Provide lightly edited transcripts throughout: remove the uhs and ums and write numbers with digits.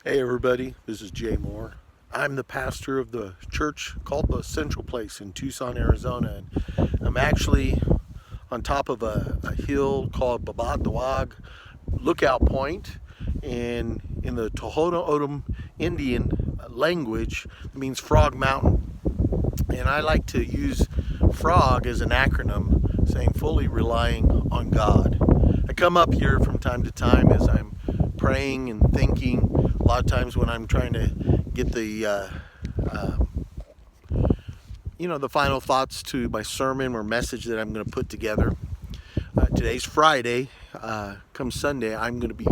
Hey everybody, this is Jay Moore. I'm the pastor of the church called the Central Place in Tucson, Arizona. And I'm actually on top of a hill called Babat Dawag Lookout Point. And in the Tohono O'odham Indian language, it means Frog Mountain. And I like to use FROG as an acronym, saying fully relying on God. I come up here from time to time as I'm praying and thinking. A lot of times when I'm trying to get the the final thoughts to my sermon or message that I'm going to put together. Today's Friday. Come Sunday, I'm going to be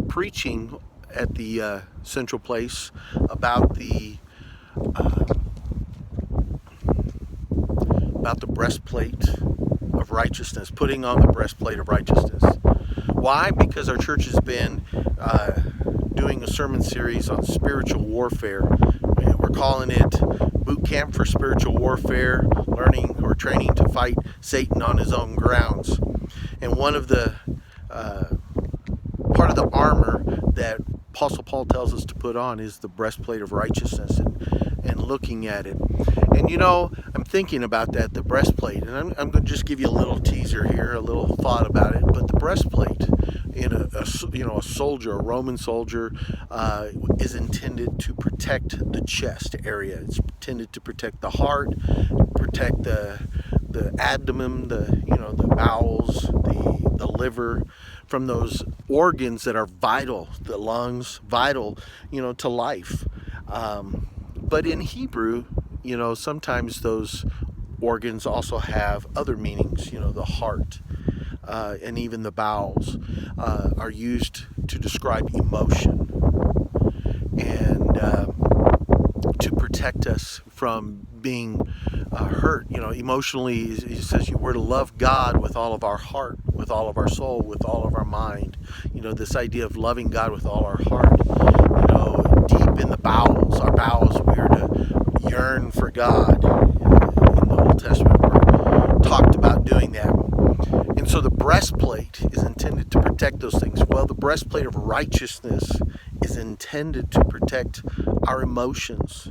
preaching at the Central Place about the breastplate of righteousness, putting on the breastplate of righteousness. Why? Because our church has been doing a sermon series on spiritual warfare. We're calling it Boot Camp for Spiritual Warfare, learning or training to fight Satan on his own grounds. And one of the part of the armor that Apostle Paul tells us to put on is the breastplate of righteousness, and looking at it. And I'm thinking about that, the breastplate, and I'm going to just give you a little teaser here, a little thought about it. But the breastplate in a soldier, a Roman soldier, is intended to protect the chest area. It's intended to protect the heart, protect the abdomen, the bowels, the liver, from those organs that are vital, the lungs, vital, to life. But in Hebrew, sometimes those organs also have other meanings. The heart and even the bowels are used to describe emotion and to protect us from being hurt. Emotionally, it says we're to love God with all of our heart, with all of our soul, with all of our mind. This idea of loving God with all our heart. Deep in the bowels, our bowels, we are to yearn for God. In the Old Testament, we're talked about doing that. And so the breastplate is intended to protect those things. Well, the breastplate of righteousness is intended to protect our emotions,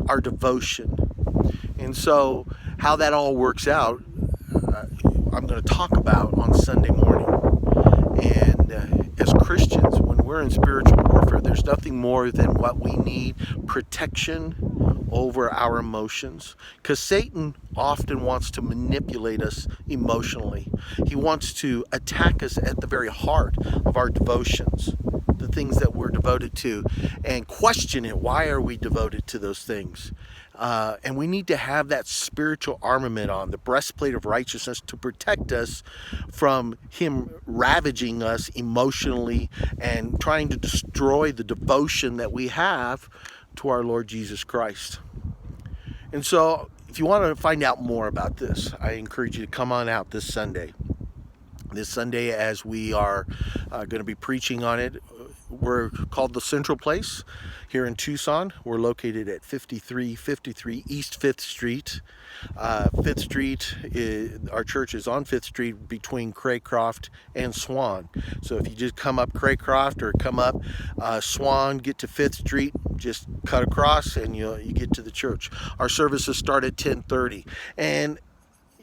our devotion. And so how that all works out, I'm going to talk about on Sunday morning. And as Christians, when we're in spiritual warfare, there's nothing more than what we need: protection over our emotions. Because Satan often wants to manipulate us emotionally. He wants to attack us at the very heart of our devotions, the things that we're devoted to, and question it. Why are we devoted to those things? And we need to have that spiritual armament on, the breastplate of righteousness, to protect us from him ravaging us emotionally and trying to destroy the devotion that we have to our Lord Jesus Christ. And so if you want to find out more about this, I encourage you to come on out this Sunday. This Sunday, as we are going to be preaching on it. We're called the Central Place here in Tucson. We're located at 5353 East 5th Street. 5th Street, our church is on 5th Street between Craycroft and Swan. So if you just come up Craycroft or come up Swan, get to 5th Street, just cut across and you get to the church. Our services start at 10:30. And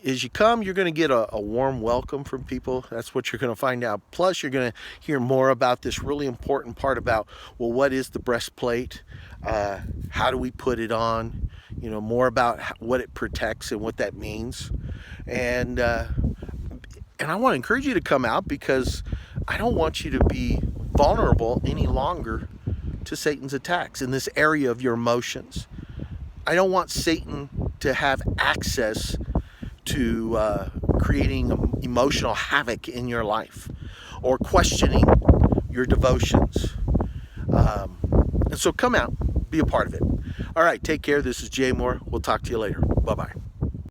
as you come, you're going to get a warm welcome from people. That's what you're going to find out. Plus, you're going to hear more about this really important part about, well, what is the breastplate? How do we put it on? More about what it protects and what that means. And I want to encourage you to come out, because I don't want you to be vulnerable any longer to Satan's attacks in this area of your emotions. I don't want Satan to have access to creating emotional havoc in your life or questioning your devotions. And so come out, be a part of it. All right, take care. This is Jay Moore. We'll talk to you later. Bye-bye.